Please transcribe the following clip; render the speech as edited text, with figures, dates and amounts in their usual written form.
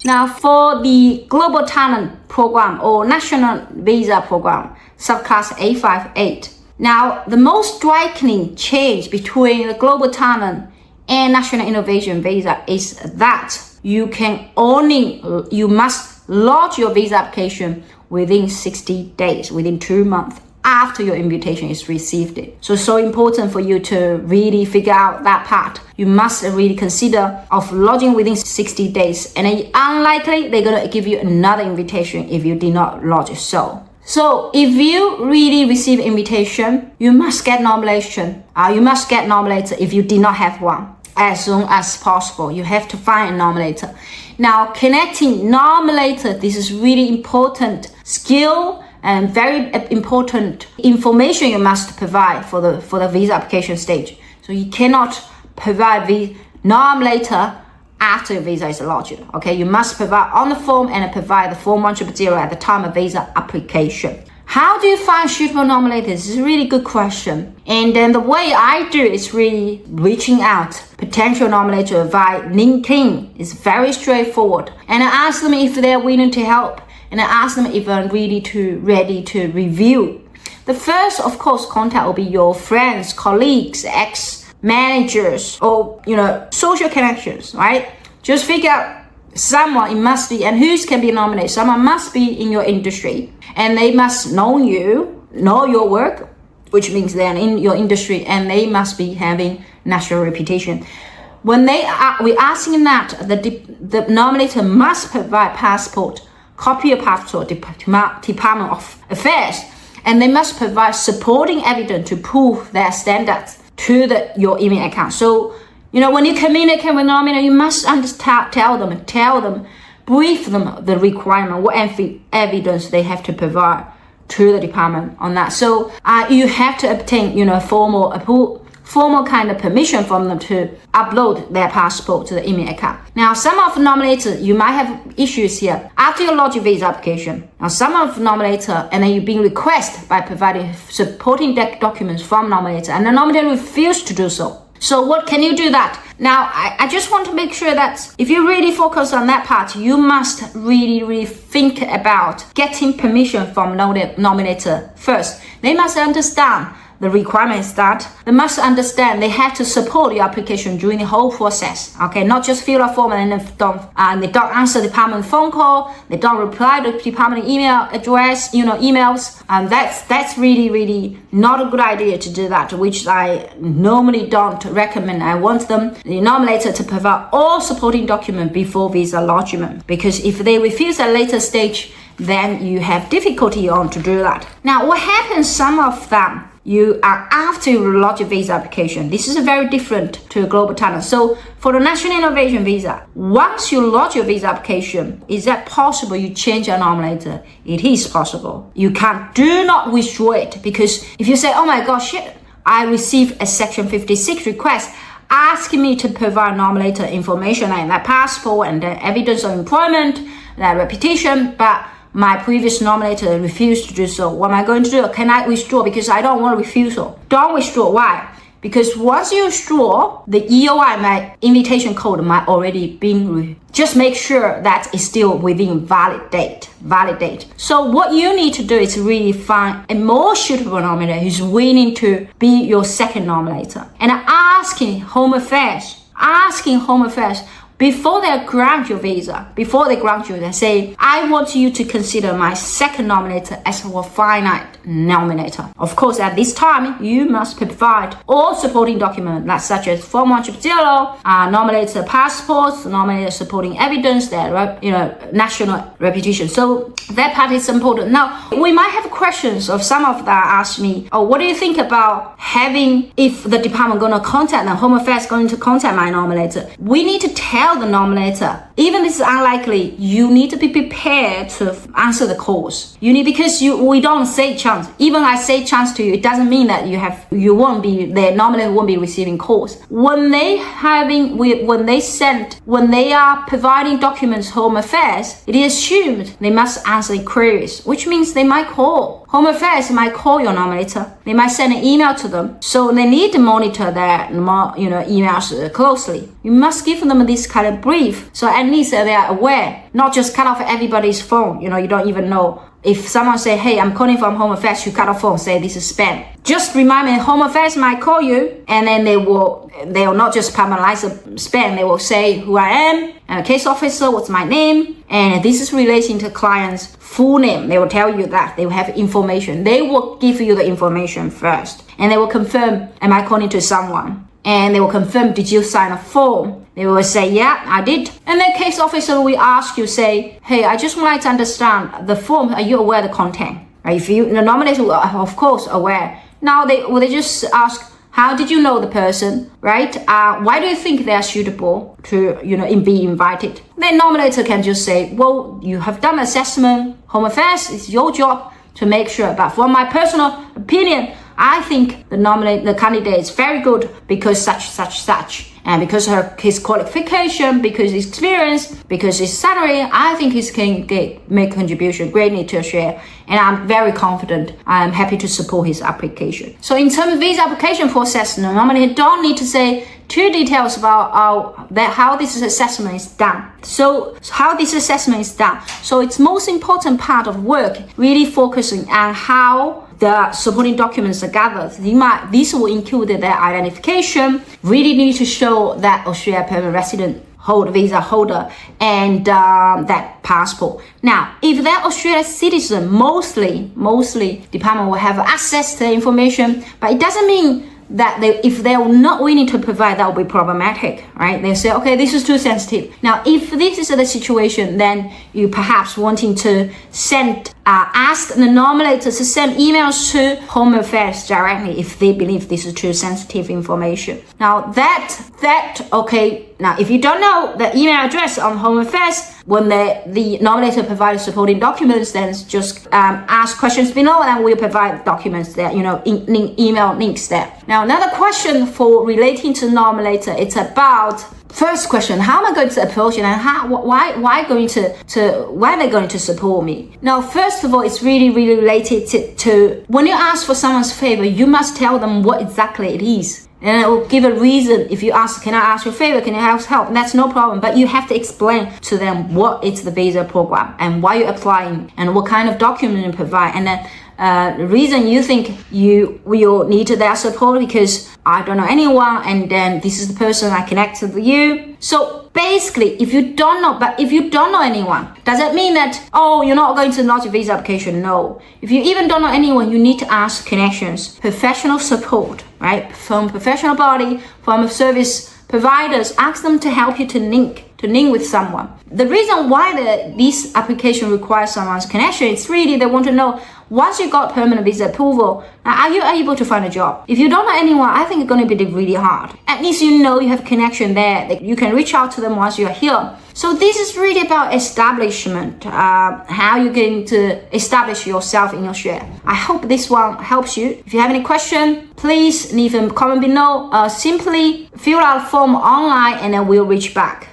Now, for the Global Talent Program or National Visa Program, Subclass 858. Now, the most striking change between the Global Talent and National Innovation Visa is that you must lodge your visa application within 60 days, within 2 months after your invitation is received. So important for you to really figure out that part. You must really consider of lodging within 60 days, and unlikely they're going to give you another invitation if you did not lodge So if you really receive invitation, you must get nomination. You must get nominator if you did not have one as soon as possible. You have to find a nominator. Now, connecting nominator, this is really important skill and very important information you must provide for the visa application stage. So you cannot provide the nominator after your visa is lodged. Okay, you must provide on the form and provide the form 100 at the time of visa application. How do you find suitable nominators? This is a really good question. And then the way I do is really reaching out potential nominator via LinkedIn. It's very straightforward. And I ask them if they're willing to help. And I ask them if I'm ready to review. The first, of course, contact will be your friends, colleagues, ex-managers, or social connections, right? Just figure out someone it must be, and who can be nominated. Someone must be in your industry, and they must know you, know your work, which means they're in your industry, and they must be having national reputation. When we're asking that, the nominator must provide passport, copy of passport, Department of Affairs, and they must provide supporting evidence to prove their standards to your email account. So, when you communicate with nominator, you must tell them, brief them the requirement, what evidence they have to provide to the department on that. So you have to obtain, formal kind of permission from them to upload their passport to the email account. Now, some of the nominators, you might have issues here. After you lodge your visa application, now some of the nominator, and then you're being requested by providing supporting documents from nominator, and the nominator refused to do so. So what can you do that? Now, I just want to make sure that if you really focus on that part, you must really think about getting permission from nominator first. They must understand the requirements that they must understand they have to support your application during the whole process. Okay, not just fill a form and then they don't answer the department phone call, they don't reply to department email address, emails, and that's really not a good idea to do that, which I normally don't recommend. I want the nominator to provide all supporting documents before visa lodgement, because if they refuse at a later stage, then you have difficulty on to do that. Now, what happens? Some of them you are after you lodge a visa application. This is very different to a global talent. So for the national innovation visa, once you lodge your visa application, is that possible you change your nominator? It is possible. You do not withdraw it, because if you say, oh my gosh, shit, I received a section 56 request asking me to provide nominator information like that passport and the evidence of employment, that reputation, but my previous nominator refused to do so. What am I going to do? Can I withdraw? Because I don't want refusal. Don't withdraw. Why? Because once you withdraw, the EOI, my invitation code, might already been just make sure that it's still within valid date. So what you need to do is really find a more suitable nominator who's willing to be your second nominator, and asking Home Affairs, before they grant your visa, they say, I want you to consider my second nominator as a finite nominator. Of course, at this time, you must provide all supporting documents, such as Form 100, nominator passports, nominator supporting evidence, their national reputation. So that part is important. Now, we might have questions of some of that ask me, what do you think about if the department going to contact them, Home Affairs going to contact my nominator? We need to tell the nominator, even this is unlikely, you need to be prepared to answer the calls. Because we don't say chance. Even I say chance to you, it doesn't mean that the nominator won't be receiving calls. When they are providing documents Home Affairs, it is assumed they must answer queries, which means they might call. Home Affairs might call your nominator. They might send an email to them. So they need to monitor their emails closely. You must give them this kind of brief, so at least they are aware, not just cut off everybody's phone. You don't even know. If someone say, hey, I'm calling from Home Affairs, you cut off phone, say this is spam. Just remind me, Home Affairs might call you, and then they will not just penalize the spam, they will say who I am, and case officer, what's my name, and this is relating to client's full name. They will tell you that. They will have information. They will give you the information first, and they will confirm, am I calling to someone? And they will confirm, did you sign a form? They will say, yeah, I did. And then case officer will ask you, say, hey, I just would like to understand the form. Are you aware of the content? Right? If the nominator are, of course, aware. Now they just ask, how did you know the person, right? Why do you think they are suitable to, be invited? Then nominator can just say, well, you have done assessment. Home Affairs, it's your job to make sure. But from my personal opinion, I think the candidate is very good because such, and because his qualification, because his experience, because his salary, I think he can make contribution greatly to share, and I'm very confident. I'm happy to support his application. So in terms of visa application process, the nominator don't need to say too details about how this assessment is done. So how this assessment is done. So it's most important part of work, really focusing on how the supporting documents are gathered. These will include their identification, really need to show that Australia permanent resident visa holder, and that passport. Now, if they're Australian citizen, mostly department will have access to the information, but it doesn't mean that if they're not willing to provide, that will be problematic, right? They say, okay, this is too sensitive. Now, if this is the situation, then you perhaps wanting to ask the nominator to send emails to Home Affairs directly if they believe this is too sensitive information. Now okay. Now, if you don't know the email address on Home Affairs, when the nominator provides supporting documents, then just ask questions below, and we'll provide documents there, email links there. Now, another question for relating to nominator, it's about first question, how am I going to approach it, and why are they going to support me? Now, first of all, it's really related to when you ask for someone's favor, you must tell them what exactly it is. And it will give a reason. If you ask, can I ask your favor? Can you help? That's no problem. But you have to explain to them what is the visa program and why you're applying and what kind of document you provide. And then the reason you think you will need their support because I don't know anyone, and then this is the person I connected with you. So basically, if you don't know anyone, does that mean that, you're not going to lodge a visa application? No. If you even don't know anyone, you need to ask connections, professional support, right? From professional body, from service providers, ask them to help you to link with someone. The reason why this application requires someone's connection, it's really they want to know, once you got permanent visa approval, are you able to find a job? If you don't know anyone, I think it's going to be really hard. At least you have connection there, that you can reach out to them once you're here. So this is really about establishment, how you're going to establish yourself in Australia. I hope this one helps you. If you have any question, please leave a comment below. Simply fill out a form online, and then we'll reach back.